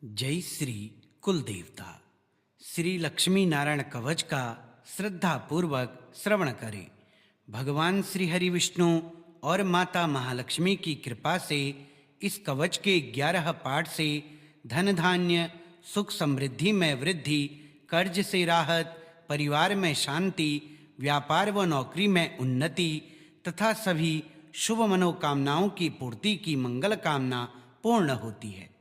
जय श्री कुल देवता। श्री लक्ष्मी नारायण कवच का श्रद्धा पूर्वक श्रवण करें। भगवान श्री हरि विष्णु और माता महालक्ष्मी की कृपा से इस कवच के 11 पाठ से धन धान्य सुख समृद्धि में वृद्धि, कर्ज से राहत, परिवार में शांति, व्यापार व नौकरी में उन्नति तथा सभी शुभ मनोकामनाओं की पूर्ति की मंगल कामना पूर्ण होती है।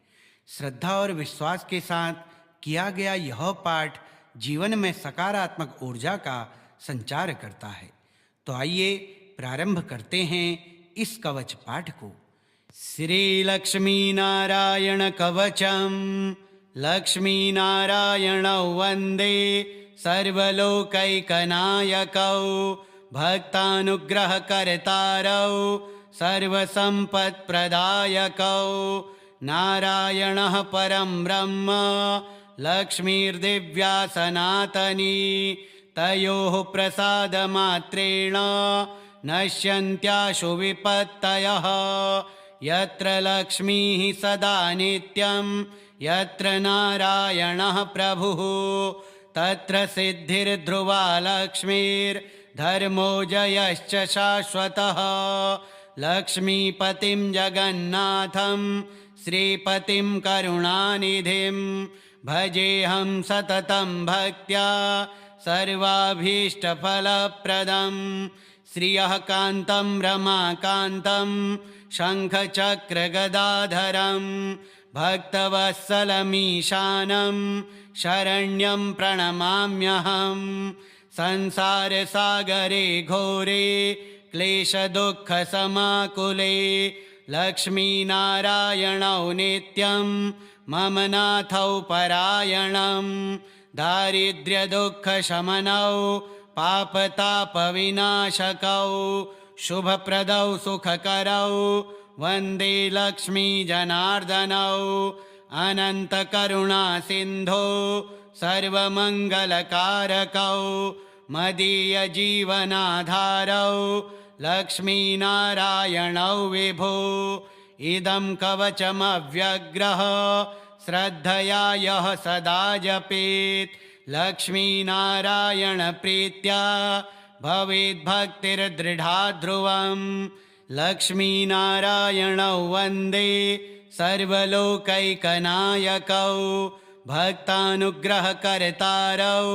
श्रद्धा और विश्वास के साथ किया गया यह पाठ जीवन में सकारात्मक ऊर्जा का संचार करता है। तो आइए प्रारंभ करते हैं इस कवच पाठ को। श्री लक्ष्मी नारायण कवचम लक्ष्मी नारायण वंदे सर्वलोकैकनायकौ भक्तानुग्रह कर्तारौ सर्वसंपत्प्रदायकौ नारायणः परं ब्रह्म लक्ष्मीर्दिव्या सनातनी तयोः प्रसादमात्रेण नश्यन्त्याशु विपत्तयः यत्र लक्ष्मीः सदा नित्यं यत्र नारायणः प्रभुः तत्र सिद्धिर्ध्रुवा लक्ष्मीर्धर्मो जयश्च शाश्वतः लक्ष्मीपतिं जगन्नाथं श्रीपतिं करुणानिधिं भजेऽहं सततं भक्त्या सर्वाभीष्टफलप्रदं श्रियः कान्तं रमाकान्तं शङ्खचक्रगदाधरं भक्तवत्सलमीशानं शरण्यं प्रणमाम्यहं संसारसागरे घोरे क्लेशदुःखसमाकुले लक्ष्मीनारायणौ नित्यं मम नाथौ परायणं दारिद्र्यदुःखशमनौ पापतापविनाशकौ शुभप्रदौ सुखकरौ वन्दे लक्ष्मीजनार्दनौ अनन्तकरुणासिन्धो सर्वमङ्गलकारकौ मदीयजीवनाधारौ लक्ष्मीनारायणौ विभो इदं कवचमव्यग्रः श्रद्धया यः सदा जपेत् लक्ष्मीनारायणप्रीत्या भवेद्भक्तिर्दृढा ध्रुवं लक्ष्मीनारायणौ वन्दे सर्वलोकैकनायकौ भक्तानुग्रहकर्तारौ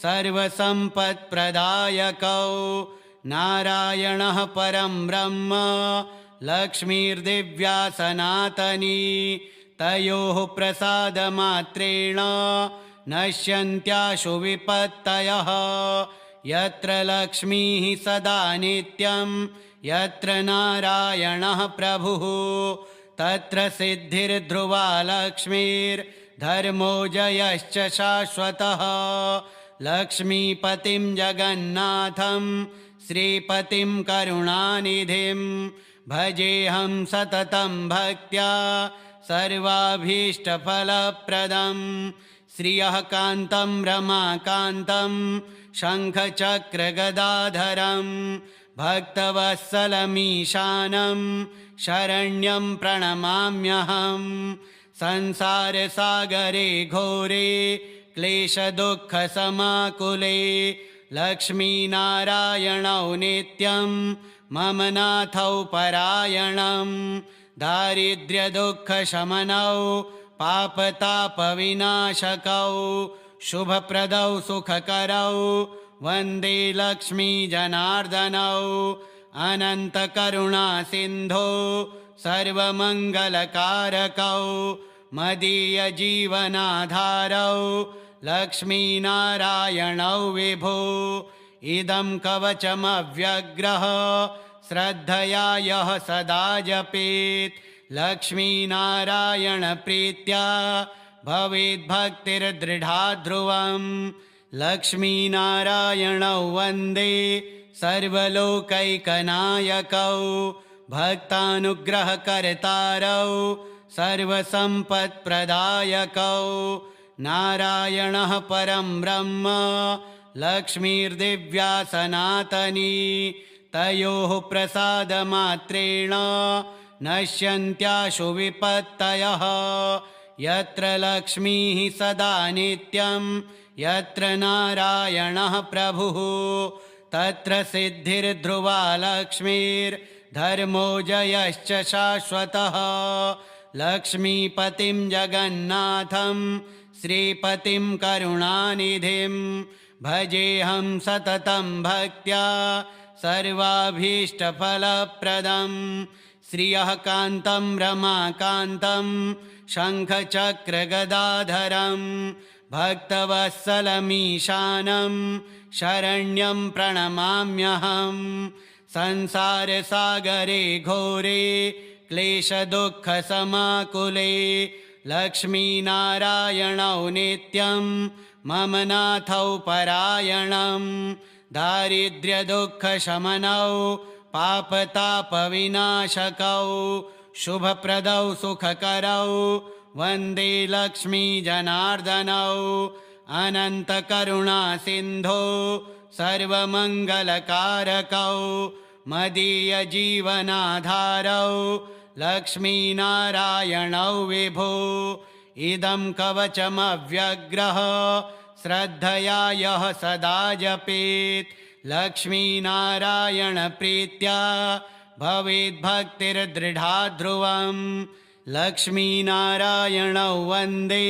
सर्वसंपत्प्रदायकौ नारायणः परं ब्रह्म लक्ष्मीर्दिव्या सनातनी तयोः प्रसादमात्रेण नश्यन्त्याशु विपत्तयः यत्र लक्ष्मीः सदा नित्यं यत्र नारायणः प्रभुः तत्र सिद्धिर्ध्रुवा लक्ष्मीर्धर्मो जयश्च शाश्वतः लक्ष्मीपतिं जगन्नाथं श्रीपतिं करुणानिधिं भजेऽहं सततं भक्त्या सर्वाभीष्टफलप्रदं श्रियः कान्तं रमाकान्तं शङ्खचक्रगदाधरं भक्तवत्सलमीशानं शरण्यं प्रणमाम्यहं संसारसागरे घोरे क्लेशदुःखसमाकुले लक्ष्मीनारायणौ नित्यं मम नाथौ परायणं दारिद्र्यदुःखशमनौ पापतापविनाशकौ शुभप्रदौ सुखकरौ वन्दे लक्ष्मीजनार्दनौ अनन्तकरुणासिन्धो सर्वमङ्गलकारकौ मदीयजीवनाधारौ लक्ष्मीनारायणौ विभो इदं कवचमव्यग्रः श्रद्धया यः सदा जपेत् लक्ष्मीनारायणप्रीत्या भवेद्भक्तिर्दृढा ध्रुवं लक्ष्मीनारायणौ वन्दे सर्वलोकैकनायकौ भक्तानुग्रहकर्तारौ सर्वसंपत्प्रदायकौ नारायणः परं ब्रह्म लक्ष्मीर्दिव्या सनातनी तयोः प्रसादमात्रेण नश्यन्त्याशु विपत्तयः यत्र लक्ष्मीः सदा नित्यं यत्र नारायणः प्रभुः तत्र सिद्धिर्ध्रुवा लक्ष्मीर्धर्मो जयश्च शाश्वतः। लक्ष्मीपतिं जगन्नाथं श्रीपतिं करुणानिधिं भजेऽहं सततं भक्त्या सर्वाभीष्टफलप्रदं। श्रियः कान्तं रमाकान्तं शङ्खचक्रगदाधरं भक्तवत्सलमीशानं शरण्यं प्रणमाम्यहं। संसारसागरे घोरे क्लेशदुःखसमाकुले लक्ष्मीनारायणौ नित्यं मम नाथौ परायणं। दारिद्र्यदुःखशमनौ पापतापविनाशकौ शुभप्रदौ सुखकरौ वन्दे लक्ष्मीजनार्दनौ। अनन्तकरुणासिन्धो सर्वमङ्गलकारकौ मदीयजीवनाधारौ लक्ष्मीनारायणौ विभो। इदं कवचमव्यग्रः श्रद्धया यः सदा जपेत् लक्ष्मीनारायणप्रीत्या भवेद्भक्तिर्दृढा ध्रुवम्। लक्ष्मीनारायणौ वन्दे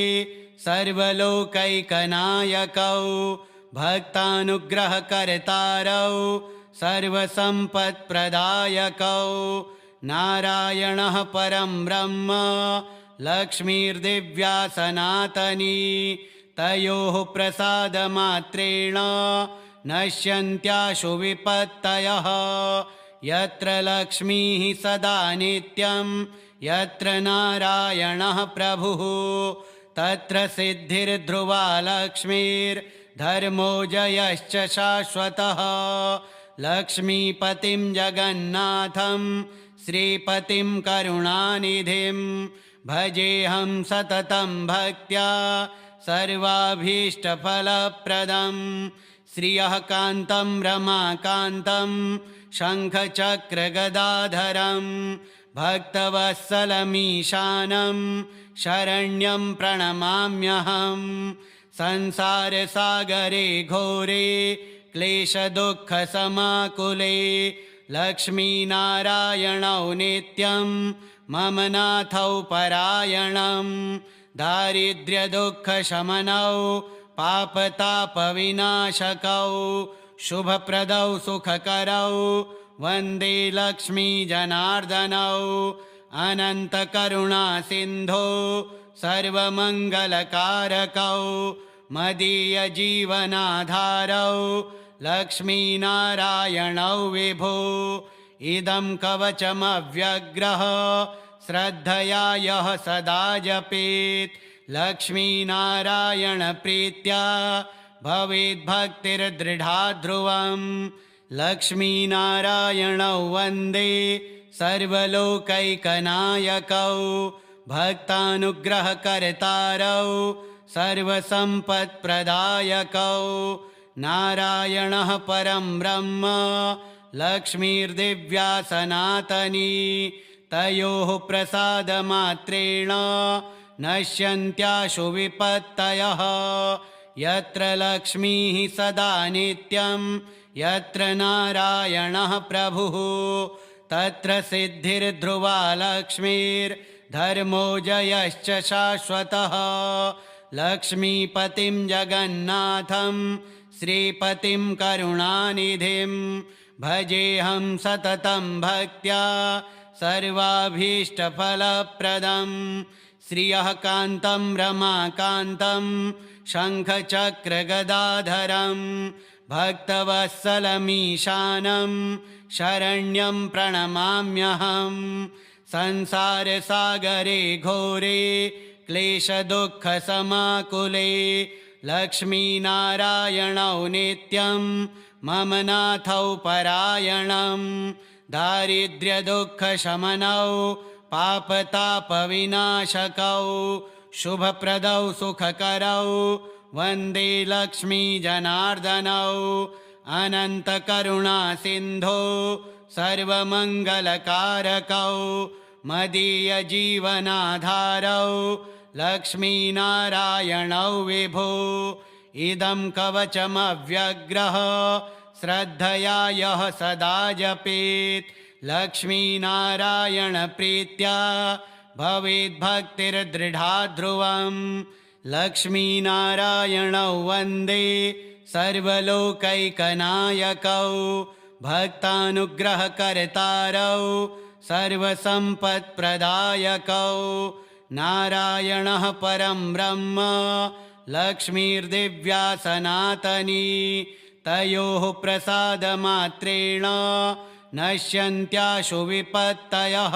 सर्वलोकैकनायकौ भक्तानुग्रहकर्तारौ सर्वसम्पत्प्रदायकौ। नारायणः परं ब्रह्म लक्ष्मीर्दिव्या सनातनी तयोः प्रसादमात्रेण नश्यन्त्याशु विपत्तयः। यत्र लक्ष्मीः सदा नित्यं यत्र नारायणः प्रभुः तत्र सिद्धिर्ध्रुवा लक्ष्मीर्धर्मो जयश्च शाश्वतः। लक्ष्मीपतिं जगन्नाथं श्रीपतिं करुणानिधिं भजेऽहं सततं भक्त्या सर्वाभीष्टफलप्रदं। श्रियः कान्तं रमाकान्तं शङ्खचक्रगदाधरं भक्तवत्सलमीशानं शरण्यं प्रणमाम्यहं। संसारसागरे घोरे क्लेशदुःखसमाकुले लक्ष्मीनारायणौ नित्यं मम नाथौ परायणं। दारिद्र्यदुःखशमनौ पापतापविनाशकौ शुभप्रदौ सुखकरौ वन्दे लक्ष्मीजनार्दनौ। अनन्तकरुणासिन्धो सर्वमङ्गलकारकौ मदीयजीवनाधारौ लक्ष्मीनारायणौ विभो। इदं कवचमव्यग्रः श्रद्धया यः सदा जपेत् लक्ष्मीनारायणप्रीत्या भवेद्भक्तिर्दृढा ध्रुवम्। लक्ष्मीनारायणौ वन्दे सर्वलोकैकनायकौ भक्तानुग्रहकर्तारौ सर्वसम्पत्प्रदायकौ। नारायणः परं ब्रह्म लक्ष्मीर्दिव्या सनातनी तयोः प्रसादमात्रेण नश्यन्त्याशु विपत्तयः। यत्र लक्ष्मीः सदा नित्यं यत्र नारायणः प्रभुः तत्र सिद्धिर्ध्रुवा लक्ष्मीर्धर्मो जयश्च शाश्वतः। लक्ष्मीपतिं जगन्नाथं श्रीपतिं करुणानिधिं भजेऽहं सततं भक्त्या सर्वाभीष्टफलप्रदं। श्रियः कान्तं रमाकान्तं शङ्खचक्रगदाधरं भक्तवत्सलमीशानं शरण्यं प्रणमाम्यहं। संसारसागरे घोरे क्लेशदुःखसमाकुले लक्ष्मीनारायणौ नित्यं मम नाथौ परायणं। दारिद्र्यदुःखशमनौ पापतापविनाशकौ शुभप्रदौ सुखकरौ वन्दे लक्ष्मीजनार्दनौ। अनन्तकरुणासिन्धो सर्वमङ्गलकारकौ मदीयजीवनाधारौ लक्ष्मीनारायणौ विभो इदं कवचमव्यग्रः श्रद्धया यः सदा जपेत् लक्ष्मीनारायणप्रीत्या भवेद्भक्तिर्दृढा ध्रुवम् लक्ष्मीनारायणौ वन्दे सर्वलोकैकनायकौ भक्तानुग्रहकर्तारौ सर्वसम्पत्प्रदायकौ नारायणः परं ब्रह्म लक्ष्मीर्दिव्या सनातनी तयोः प्रसादमात्रेण नश्यन्त्याशु विपत्तयः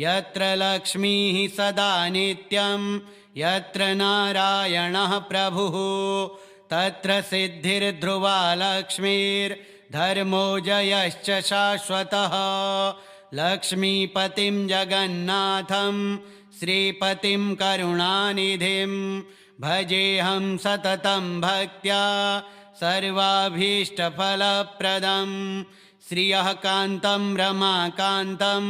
यत्र लक्ष्मीः सदा नित्यं यत्र नारायणः प्रभुः तत्र सिद्धिर्ध्रुवा लक्ष्मीर्धर्मो जयश्च शाश्वतः लक्ष्मीपतिं जगन्नाथं श्रीपतिं करुणानिधिं भजेऽहं सततं भक्त्या सर्वाभीष्टफलप्रदं श्रियः कान्तं रमाकान्तं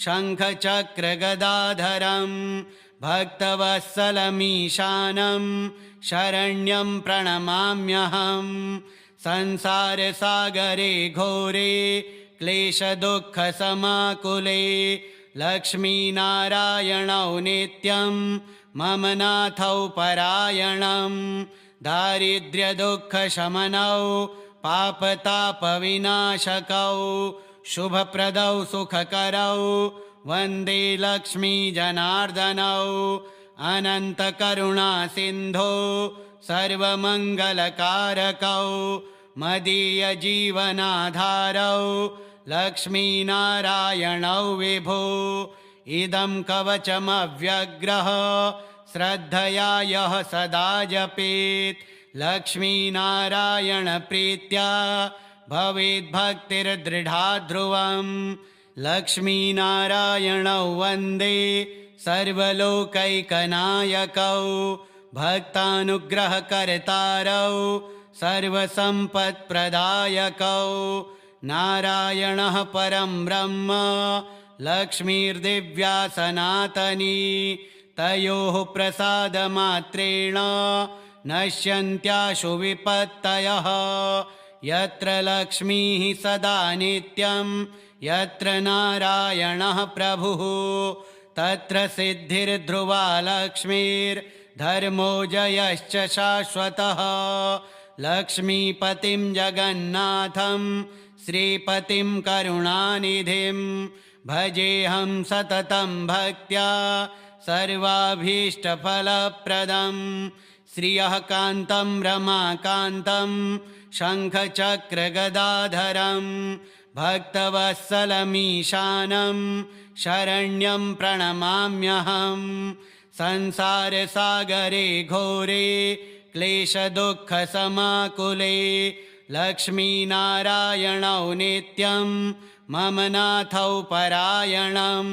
शङ्खचक्रगदाधरं भक्तवत्सलमीशानं शरण्यं प्रणमाम्यहं संसारसागरे घोरे क्लेशदुःखसमाकुले लक्ष्मीनारायणौ नित्यं मम नाथौ परायणं दारिद्र्यदुःखशमनौ पापतापविनाशकौ शुभप्रदौ सुखकरौ वन्दे लक्ष्मीजनार्दनौ अनन्तकरुणासिन्धो सर्वमङ्गलकारकौ मदीयजीवनाधारौ लक्ष्मीनारायणौ विभो इदं कवचमव्यग्रः श्रद्धया यः सदा जपेत् लक्ष्मीनारायणप्रीत्या भवेद्भक्तिर्दृढा ध्रुवम् लक्ष्मीनारायणौ वन्दे सर्वलोकैकनायकौ भक्तानुग्रहकर्तारौ सर्वसम्पत्प्रदायकौ नारायणः परं ब्रह्म लक्ष्मीर्दिव्या सनातनी तयोः प्रसादमात्रेण नश्यन्त्याशु विपत्तयः यत्र लक्ष्मीः सदा नित्यं यत्र नारायणः प्रभुः तत्र सिद्धिर्ध्रुवा लक्ष्मीर्धर्मो जयश्च शाश्वतः लक्ष्मीपतिं जगन्नाथं श्रीपतिं करुणानिधिं भजेऽहं सततं भक्त्या सर्वाभीष्टफलप्रदं श्रियः कान्तं रमाकान्तं शङ्खचक्रगदाधरं भक्तवत्सलमीशानं शरण्यं प्रणमाम्यहं संसारसागरे घोरे क्लेशदुःखसमाकुले लक्ष्मीनारायणौ नित्यं मम नाथौ परायणं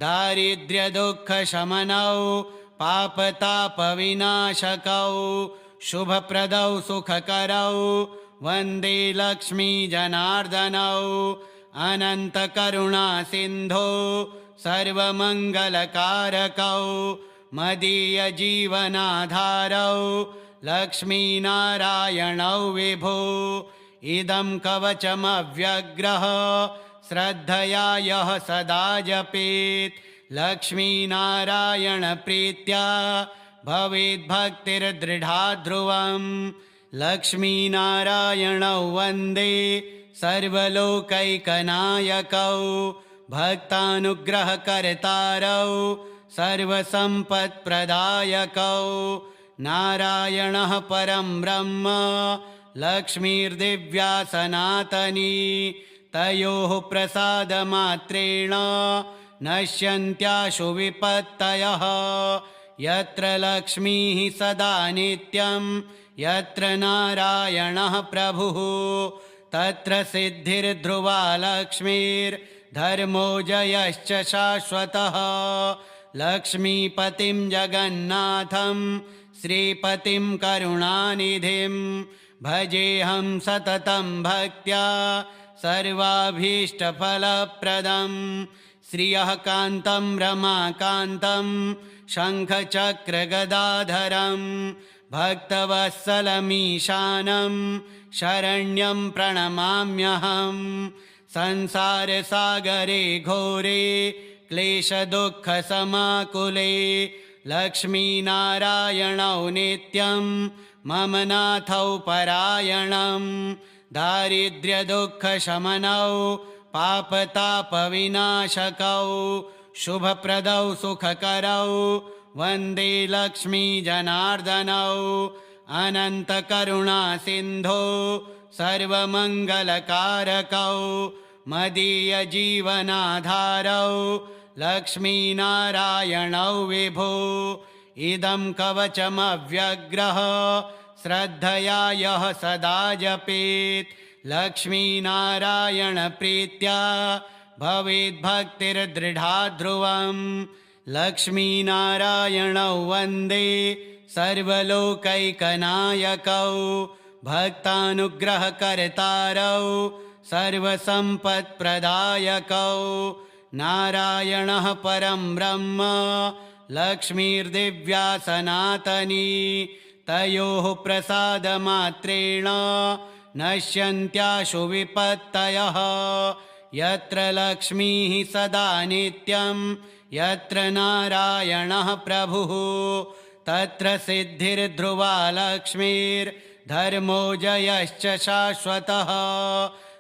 दारिद्र्यदुःखशमनौ पापतापविनाशकौ शुभप्रदौ सुखकरौ वन्दे लक्ष्मीजनार्दनौ अनन्तकरुणासिन्धो सर्वमङ्गलकारकौ मदीयजीवनाधारौ लक्ष्मीनारायणौ विभो इदं कवचमव्यग्रः श्रद्धया यः सदा जपेत् लक्ष्मीनारायणप्रीत्या भवेद्भक्तिर्दृढा ध्रुवम् लक्ष्मीनारायणौ वन्दे सर्वलोकैकनायकौ भक्तानुग्रहकर्तारौ सर्वसम्पत्प्रदायकौ नारायणः परं ब्रह्म लक्ष्मीर्दिव्या सनातनी तयोः प्रसादमात्रेण नश्यन्त्याशु विपत्तयः यत्र लक्ष्मीः सदा नित्यं यत्र नारायणः प्रभुः तत्र सिद्धिर्ध्रुवा लक्ष्मीर्धर्मो जयश्च शाश्वतः लक्ष्मीपतिं जगन्नाथं श्रीपतिं करुणानिधिं भजेऽहं सततं भक्त्या सर्वाभीष्टफलप्रदं श्रियः कान्तं रमाकान्तं शङ्खचक्रगदाधरं भक्तवत्सलमीशानं शरण्यं प्रणमाम्यहं। संसारसागरे घोरे क्लेशदुःखसमाकुले लक्ष्मीनारायणौ नित्यं मम नाथौ परायणं। दारिद्र्यदुःखशमनौ पापतापविनाशकौ शुभप्रदौ सुखकरौ वन्दे लक्ष्मीजनार्दनौ। अनन्तकरुणासिन्धो सर्वमङ्गलकारकौ मदीयजीवनाधारौ लक्ष्मीनारायणौ विभो। इदं कवचमव्यग्रः श्रद्धया यः सदा जपेत् लक्ष्मीनारायणप्रीत्या भवेद्भक्तिर्दृढा ध्रुवम्। लक्ष्मीनारायणौ वन्दे सर्वलोकैकनायकौ भक्तानुग्रहकर्तारौ सर्वसम्पत्प्रदायकौ। नारायणः परं ब्रह्म लक्ष्मीर्दिव्या सनातनी। तयोः प्रसादमात्रेण नश्यन्त्याशु विपत्तयः। यत्र लक्ष्मीः सदा नित्यं यत्र नारायणः प्रभुः तत्र सिद्धिर्ध्रुवा लक्ष्मीर्धर्मो जयश्च शाश्वतः।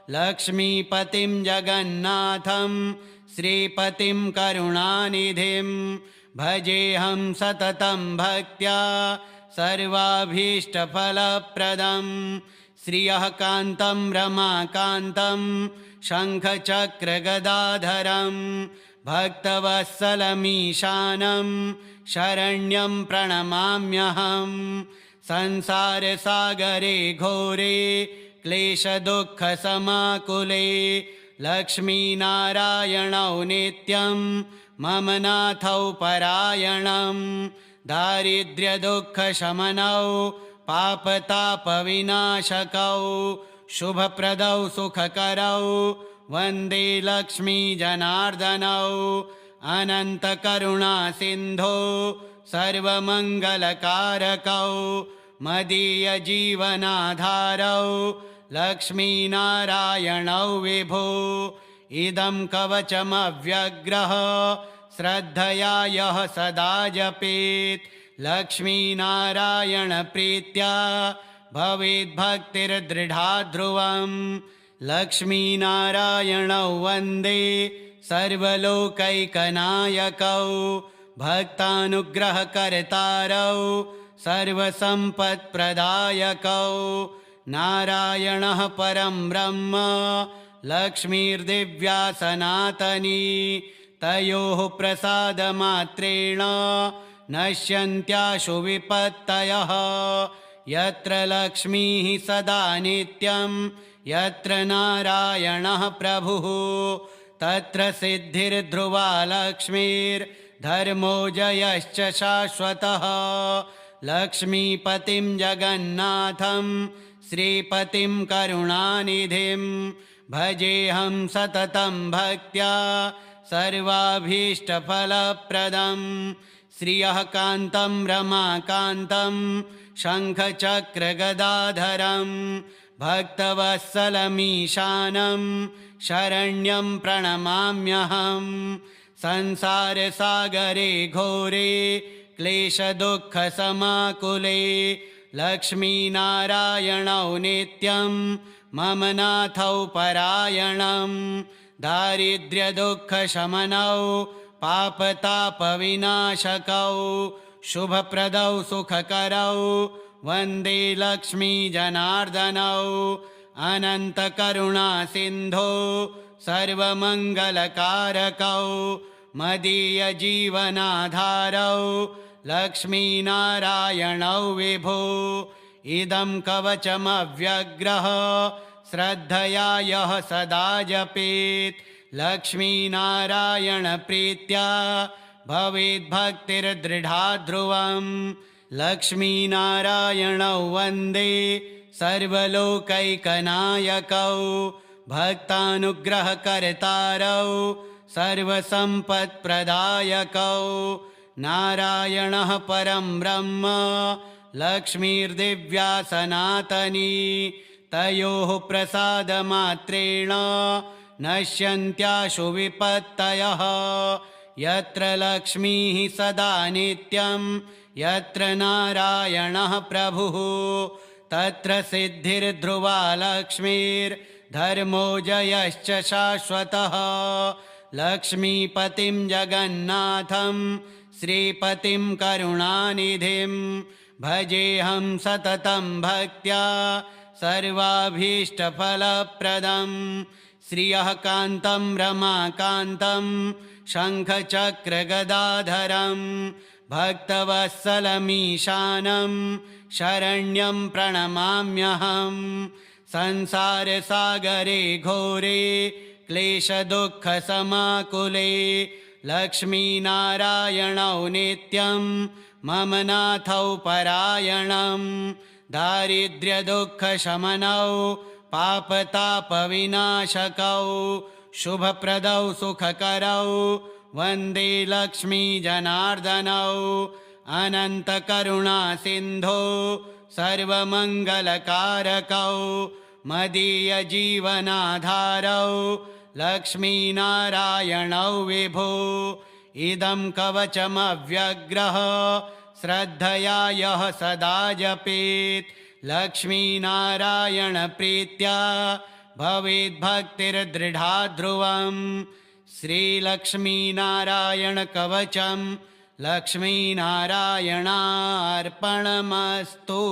लक्ष्मीपतिं जगन्नाथं श्रीपतिं करुणानिधिं भजेऽहं सततं भक्त्या सर्वाभीष्टफलप्रदं। श्रियः कान्तं रमाकान्तं शङ्खचक्रगदाधरं भक्तवत्सलमीशानं शरण्यं प्रणमाम्यहं। संसारसागरे घोरे क्लेशदुःखसमाकुले लक्ष्मीनारायणौ नित्यं मम नाथौ परायणं। दारिद्र्यदुःखशमनौ पापतापविनाशकौ शुभप्रदौ सुखकरौ वन्दे लक्ष्मीजनार्दनौ। अनन्तकरुणासिन्धो सर्वमङ्गलकारकौ मदीयजीवनाधारौ लक्ष्मीनारायणौ विभो। इदं कवचमव्यग्रः श्रद्धया यः सदा जपेत् लक्ष्मीनारायणप्रीत्या भवेद्भक्तिर्दृढा ध्रुवम्। लक्ष्मीनारायणौ वन्दे सर्वलोकैकनायकौ भक्तानुग्रहकर्तारौ सर्वसम्पत्प्रदायकौ। नारायणः परं ब्रह्म लक्ष्मीर्दिव्या सनातनी। तयोः प्रसादमात्रेण नश्यन्त्याशु विपत्तयः। यत्र लक्ष्मीः सदा नित्यं यत्र नारायणः प्रभुः तत्र सिद्धिर्ध्रुवा लक्ष्मीर्धर्मो जयश्च शाश्वतः। लक्ष्मीपतिं जगन्नाथं श्रीपतिं करुणानिधिं भजेऽहं सततं भक्त्या सर्वाभीष्टफलप्रदं। श्रियः कान्तं रमाकान्तं शङ्खचक्रगदाधरं भक्तवत्सलमीशानं शरण्यं प्रणमाम्यहं। संसारसागरे घोरे क्लेशदुःखसमाकुले लक्ष्मीनारायणौ नित्यं मम नाथौ परायणं। दारिद्र्यदुःखशमनौ पापतापविनाशकौ शुभप्रदौ सुखकरौ वन्दे लक्ष्मीजनार्दनौ। अनन्तकरुणासिन्धो सर्वमङ्गलकारकौ मदीयजीवनाधारौ लक्ष्मीनारायणौ विभो। इदं कवचमव्यग्रः श्रद्धया यः सदा जपेत् लक्ष्मीनारायणप्रीत्या भवेद्भक्तिर्दृढा ध्रुवम्। लक्ष्मीनारायणौ वन्दे सर्वलोकैकनायकौ भक्तानुग्रहकर्तारौ सर्वसम्पत्प्रदायकौ। नारायणः परं ब्रह्म लक्ष्मीर्दिव्या सनातनी तयोः प्रसादमात्रेण नश्यन्त्याशु विपत्तयः यत्र लक्ष्मीः सदा नित्यं यत्र नारायणः प्रभुः तत्र सिद्धिर्ध्रुवा लक्ष्मीर्धर्मो जयश्च शाश्वतः लक्ष्मीपतिं जगन्नाथं श्रीपतिं करुणानिधिं भजेऽहं सततं भक्त्या सर्वाभीष्टफलप्रदं श्रियः कान्तं रमाकान्तं शङ्खचक्रगदाधरं भक्तवत्सलमीशानं शरण्यं प्रणमाम्यहं संसारसागरे घोरे क्लेशदुःखसमाकुले लक्ष्मीनारायणौ नित्यं मम नाथौ परायणं दारिद्र्यदुःखशमनौ पापतापविनाशकौ शुभप्रदौ सुखकरौ वन्दे लक्ष्मीजनार्दनौ अनन्तकरुणासिन्धो सर्वमङ्गलकारकौ मदीयजीवनाधारौ लक्ष्मीनारायणौ विभो इदं कवचमव्यग्रः श्रद्धया यः सदा जपेत् लक्ष्मीनारायणप्रीत्या भवेद्भक्तिर्दृढा ध्रुवम् श्रीलक्ष्मीनारायणकवचं लक्ष्मीनारायणार्पणमस्तु।